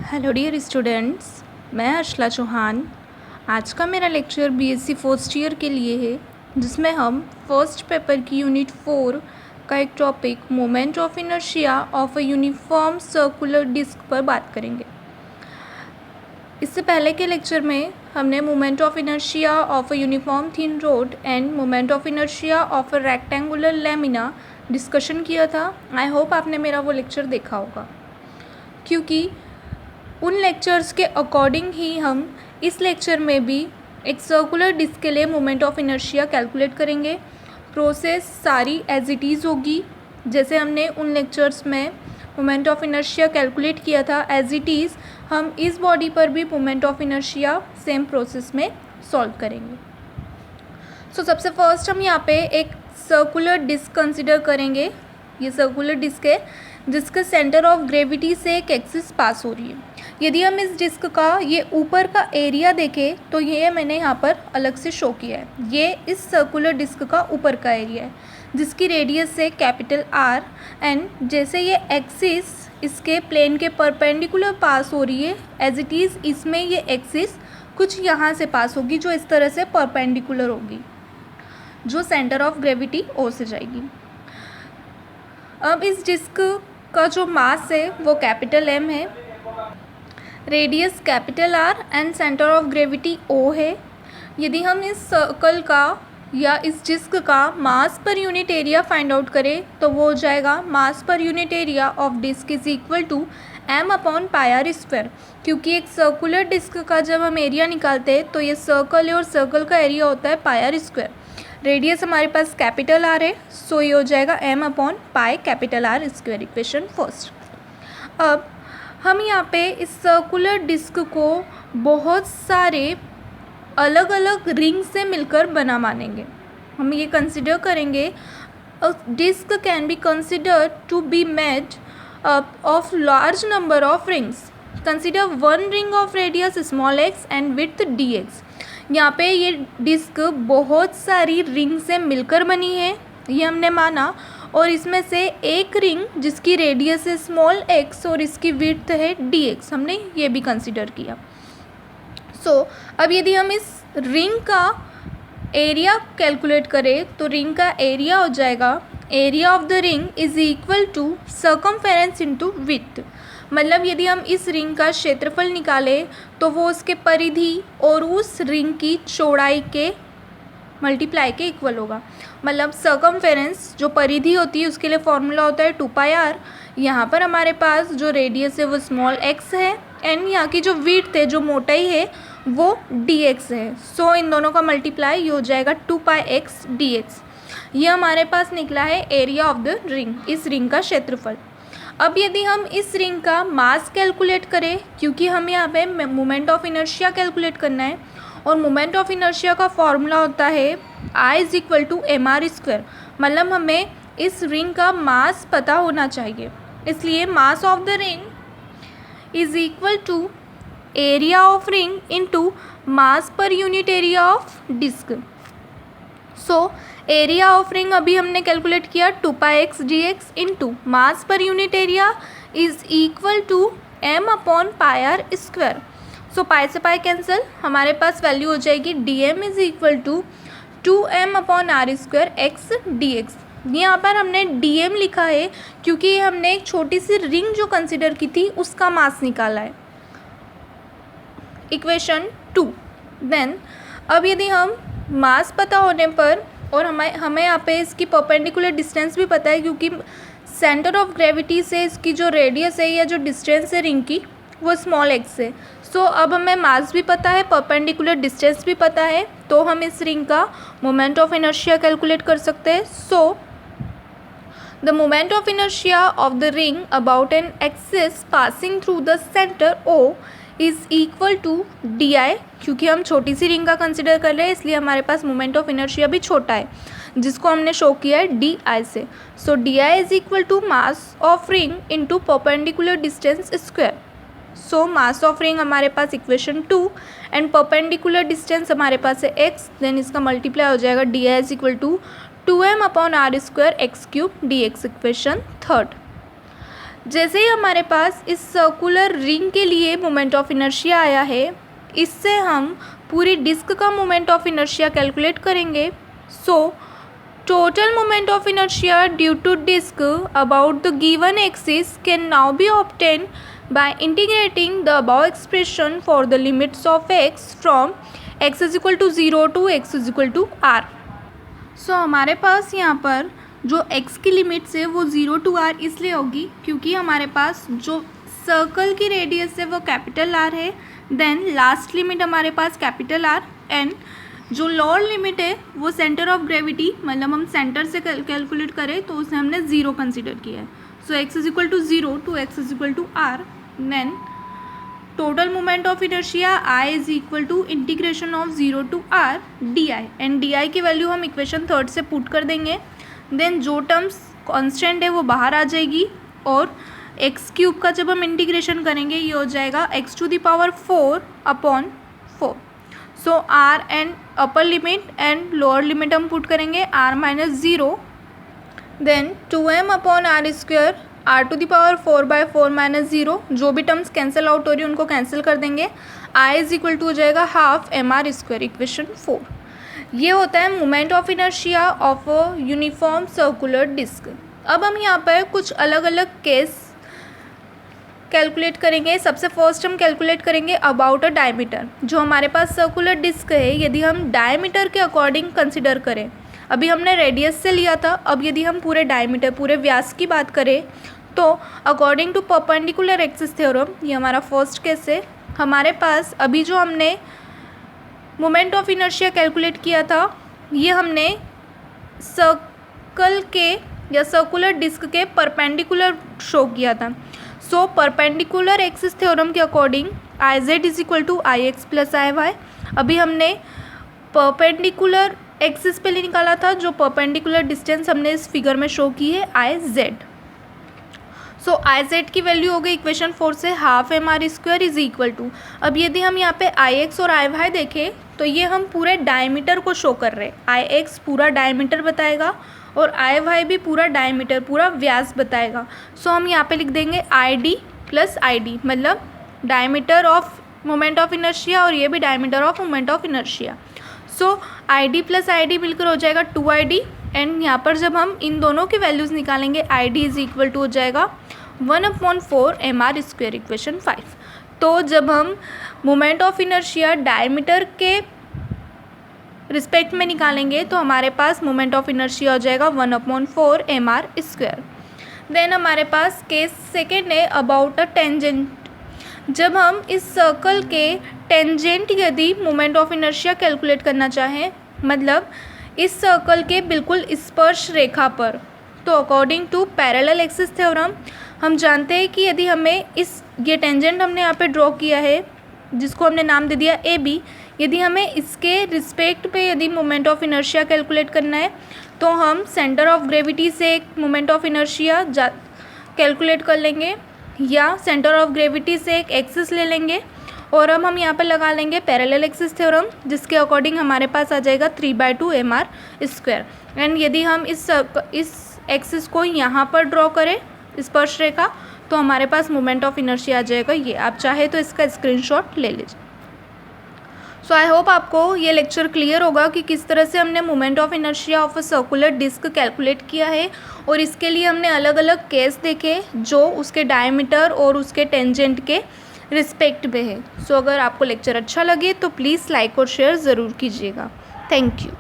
Hello dear students, मैं अर्शला चौहान। आज का मेरा लेक्चर बीएससी फर्स्ट ईयर के लिए है, जिसमें हम फर्स्ट पेपर की यूनिट 4 का एक topic moment of inertia of a uniform circular disc पर बात करेंगे। इससे पहले के लेक्चर में हमने moment of inertia of a uniform thin rod and moment of inertia of a rectangular lamina discussion किया था। आई होप आपने मेरा वो लेक्चर देखा होगा, क्योंकि उन लेक्चर्स के अकॉर्डिंग ही हम इस लेक्चर में भी एक सर्कुलर डिस्क के लिए मोमेंट ऑफ इनर्शिया कैलकुलेट करेंगे। प्रोसेस सारी एज इट इज़ होगी, जैसे हमने उन लेक्चर्स में मोमेंट ऑफ इनर्शिया कैलकुलेट किया था एज इट इज़ हम इस बॉडी पर भी moment of inertia same process में सॉल्व करेंगे। सो सबसे फर्स्ट हम यहाँ पे एक सर्कुलर डिस्क कंसिडर करेंगे। ये सर्कुलर डिस्क है जिसके सेंटर ऑफ ग्रेविटी से एक एक्सिस पास हो रही है। यदि हम इस डिस्क का ये ऊपर का एरिया देखें तो ये मैंने यहाँ पर अलग से शो किया है। ये इस सर्कुलर डिस्क का ऊपर का एरिया है जिसकी रेडियस है कैपिटल आर, एंड जैसे ये एक्सिस इसके प्लेन के परपेंडिकुलर पास हो रही है एज इट इज़ इसमें ये एक्सिस कुछ यहाँ से पास होगी जो इस तरह से परपेंडिकुलर होगी, जो सेंटर ऑफ ग्रेविटी ओ से जाएगी। अब इस डिस्क का जो मास है वो कैपिटल एम है, radius capital R and centre of gravity O है। यदि हम इस सर्कल का या इस डिस्क का मास per unit area find out करें तो वो हो जाएगा mass per unit area of disc is equal to m upon pi R square. क्योंकि एक सर्कुलर डिस्क का जब हम एरिया निकालते हैं तो ये सर्कल है और सर्कल का एरिया होता है पाई आर स्क्वायर। रेडियस हमारे पास कैपिटल आर है, सो ये हो जाएगा m upon pi capital R square, equation first. अब हम यहाँ पे इस सर्कुलर डिस्क को बहुत सारे अलग अलग रिंग से मिलकर बना मानेंगे। हम ये कंसिडर करेंगे disc can be considered to be made up of large number of rings. Consider one ring of radius small X and width D X. यहाँ पे ये डिस्क बहुत सारी रिंग से मिलकर बनी है, ये हमने माना, और इसमें से एक रिंग जिसकी रेडियस है स्मॉल एक्स और इसकी विड्थ है डी एक्स, हमने ये भी कंसिडर किया। सो अब यदि हम इस रिंग का एरिया कैलकुलेट करें तो रिंग का एरिया हो जाएगा area of the ring is equal to circumference into width. मतलब यदि हम इस रिंग का क्षेत्रफल निकालें तो वो उसके परिधि और उस रिंग की चौड़ाई के मल्टीप्लाई के इक्वल होगा। मतलब सर्कमफेरेंस जो परिधि होती है उसके लिए फॉर्मूला होता है 2 पाई आर। यहाँ पर हमारे पास जो रेडियस है वो स्मॉल एक्स है एंड यहाँ की जो विड्थ है, जो मोटाई है, वो डी एक्स है। सो इन दोनों का मल्टीप्लाई ये हो जाएगा 2 पाई एक्स डी एक्स। ये हमारे पास निकला है एरिया ऑफ द रिंग, इस रिंग का क्षेत्रफल। अब यदि हम इस रिंग का मास कैलकुलेट करें, क्योंकि हमें यहाँ पे मोमेंट ऑफ इनर्शिया कैलकुलेट करना है और मोमेंट ऑफ इनर्शिया का फॉर्मूला होता है I is equal to M R square. मतलब हमें इस रिंग का मास पता होना चाहिए, इसलिए mass of the ring is equal to area of ring into mass per unit area of disc. So area of ring अभी हमने कैलकुलेट किया 2 pi X D X into mass per unit area is equal to m upon pi R square. So pi से pi cancel, हमारे पास value हो जाएगी D M is equal to 2m upon R square X D X. यहाँ पर हमने D M लिखा है क्योंकि हमने एक छोटी सी रिंग जो कंसिडर की थी उसका मास निकाला है, इक्वेशन 2। देन अब यदि हम मास पता होने पर और हमें यहाँ पे इसकी परपेंडिकुलर डिस्टेंस भी पता है, क्योंकि सेंटर ऑफ ग्रेविटी से इसकी जो रेडियस है या जो डिस्टेंस है रिंग की वो स्मॉल एक्स है। सो अब हमें मास भी पता है, परपेंडिकुलर डिस्टेंस भी पता है, तो हम इस रिंग का मोमेंट ऑफ इनर्शिया कैलकुलेट कर सकते हैं। So the moment of inertia of the ring about an axis passing through the centre O is equal to D I. क्योंकि हम छोटी सी रिंग का कंसिडर कर रहे हैं इसलिए हमारे पास मोमेंट ऑफ इनर्शिया भी छोटा है, जिसको हमने शो किया है डी आई से। So D I is equal to mass of ring into perpendicular distance square. So mass of ring हमारे पास इक्वेशन 2 एंड परपेंडिकुलर डिस्टेंस हमारे पास है x, देन इसका मल्टीप्लाई हो जाएगा D I is equal to 2m upon R square X cube D X, equation third. जैसे ही हमारे पास इस सर्कुलर रिंग के लिए मोमेंट ऑफ इनर्शिया आया है, इससे हम पूरी डिस्क का मोमेंट ऑफ इनर्शिया कैलकुलेट करेंगे. So total moment of inertia due to disc about the given axis can now be obtain by integrating the above expression for the limits of x from x is equal to 0 to x is equal to r. So हमारे पास यहाँ पर जो x की limits है वो 0 to r इसलिए होगी क्योंकि हमारे पास जो सर्कल की रेडियस है वो कैपिटल R है. देन लास्ट लिमिट हमारे पास कैपिटल R एंड जो लोअर लिमिट है वो सेंटर ऑफ ग्रेविटी, मतलब हम सेंटर से कैलकुलेट करें तो उसे हमने 0 कंसिडर किया है. So x is equal to 0 to x is equal to r. Then total moment of inertia I is equal to integration of 0 to r D and D की वैल्यू हम equation third से put कर देंगे. Then जो terms constant है वो बाहर आ जाएगी और एक्स क्यूब का जब हम इंटीग्रेशन करेंगे ये हो जाएगा x to the power 4 upon 4. So r and upper limit and lower limit हम पुट करेंगे r minus 0. Then 2m upon r square r to the power 4 by 4 minus 0. जो भी टर्म्स कैंसिल आउट हो रही है उनको कैंसिल कर देंगे. I इज इक्वल टू हो जाएगा हाफ mr स्क्वायर इक्वेशन 4. ये होता है moment of inertia of a uniform circular disc. अब हम यहाँ पर कुछ अलग अलग केस कैलकुलेट करेंगे. सबसे फर्स्ट हम कैलकुलेट करेंगे अबाउट अ डायमीटर. जो हमारे पास सर्कुलर डिस्क है यदि हम डायमीटर के अकॉर्डिंग कंसिडर करें, अभी हमने रेडियस से लिया था, अब यदि हम पूरे डायमीटर पूरे व्यास की बात करें तो according to perpendicular axis theorem, ये हमारा फर्स्ट केस है. हमारे पास अभी जो हमने मोमेंट ऑफ इनर्शिया कैलकुलेट किया था ये हमने सर्कल के या सर्कुलर डिस्क के परपेंडिकुलर शो किया था. सो परपेंडिकुलर एक्सिस थ्योरम के according I Z is equal to I X plus I Y. अभी हमने परपेंडिकुलर एक्सिस पे निकाला था, जो परपेंडिकुलर डिस्टेंस हमने इस फिगर में शो की है I Z. So I Z की वैल्यू हो गई इक्वेशन 4 से half M R square is equal to. अब यदि हम यहाँ पे आई एक्स और आई वाई देखें तो ये हम पूरे डायमीटर को शो कर रहे हैं. आई एक्स पूरा डायमीटर बताएगा और आई वाई भी पूरा डायमीटर पूरा व्यास बताएगा. सो हम यहाँ पे लिख देंगे I D plus I D, मतलब diameter of moment of inertia और ये भी diameter of moment of inertia. So I D plus I D मिलकर हो जाएगा 2ID एंड यहाँ पर जब हम इन दोनों की वैल्यूज़ निकालेंगे I D is equal to हो जाएगा 1/4 mr स्क्वायर इक्वेशन 5. तो जब हम मोमेंट ऑफ इनर्शिया डायमीटर के रिस्पेक्ट में निकालेंगे तो हमारे पास मोमेंट ऑफ इनर्शिया हो जाएगा 1/4 mr स्क्वायर. देन हमारे पास केस सेकेंड है अबाउट अ टेंजेंट. जब हम इस सर्कल के टेंजेंट यदि मोमेंट ऑफ इनर्शिया कैलकुलेट करना चाहें, मतलब इस सर्कल के बिल्कुल स्पर्श रेखा पर, तो according to parallel axis theorem हम जानते हैं कि यदि हमें ये टेंजेंट हमने यहाँ पे ड्रॉ किया है जिसको हमने नाम दे दिया AB, यदि हमें इसके रिस्पेक्ट पे यदि मोमेंट ऑफ इनर्शिया कैलकुलेट करना है तो हम सेंटर ऑफ ग्रेविटी से एक मोमेंट ऑफ इनर्शिया कैलकुलेट कर लेंगे या सेंटर ऑफ ग्रेविटी से एक एक्सिस ले लेंगे और अब हम यहाँ पर लगा लेंगे पैरेलल एक्सिस थ्योरम, जिसके अकॉर्डिंग हमारे पास आ जाएगा 3/2 mr स्क्वायर. एंड यदि हम इस एक्सिस को यहाँ पर ड्रॉ करें स्पर्श रेखा तो हमारे पास मोमेंट ऑफ इनर्शिया आ जाएगा ये. आप चाहे तो इसका स्क्रीनशॉट ले लीजिए. सो आई होप आपको ये लेक्चर क्लियर होगा कि किस तरह से हमने moment of inertia of a circular disc calculate किया है और इसके लिए हमने अलग अलग केस देखे जो उसके डायमीटर और उसके टेंजेंट के रिस्पेक्ट में है. सो अगर आपको लेक्चर अच्छा लगे तो प्लीज़ लाइक और शेयर ज़रूर कीजिएगा. Thank you.